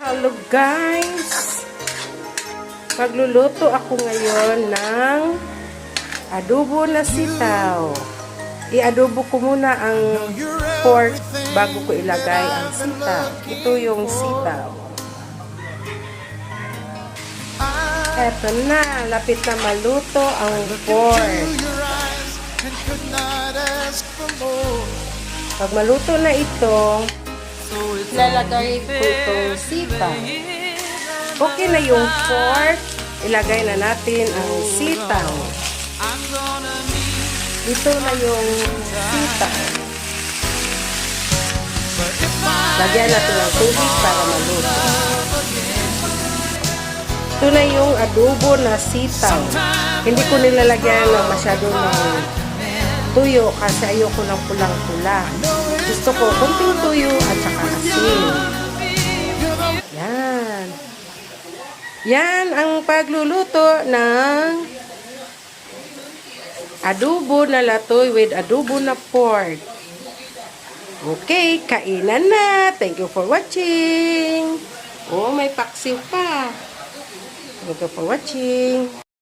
Hello guys! Magluluto ako ngayon ng adobo na sitaw. I-adobo ko muna ang pork bago ko ilagay ang sitaw. Ito yung sitaw. Eto na, lapit na maluto ang pork. Pag maluto na ito, lalagay ko itong sitaw. Okay na yung pork, ilagay na natin ang sitaw. Ito na yung sitaw. Lagyan natin ng tubig para maluto. Ito na yung adobo na sitaw. Hindi ko nilalagyan ng masyado ng tuyo kasi ayoko ng pulang-pula. Gusto ko kunting tuyo at saka asin. Yan. Yan ang pagluluto ng adobo na latoy with adobo na pork. Okay, kainan na. Thank you for watching. Oh, may paksiw pa. Thank you for watching.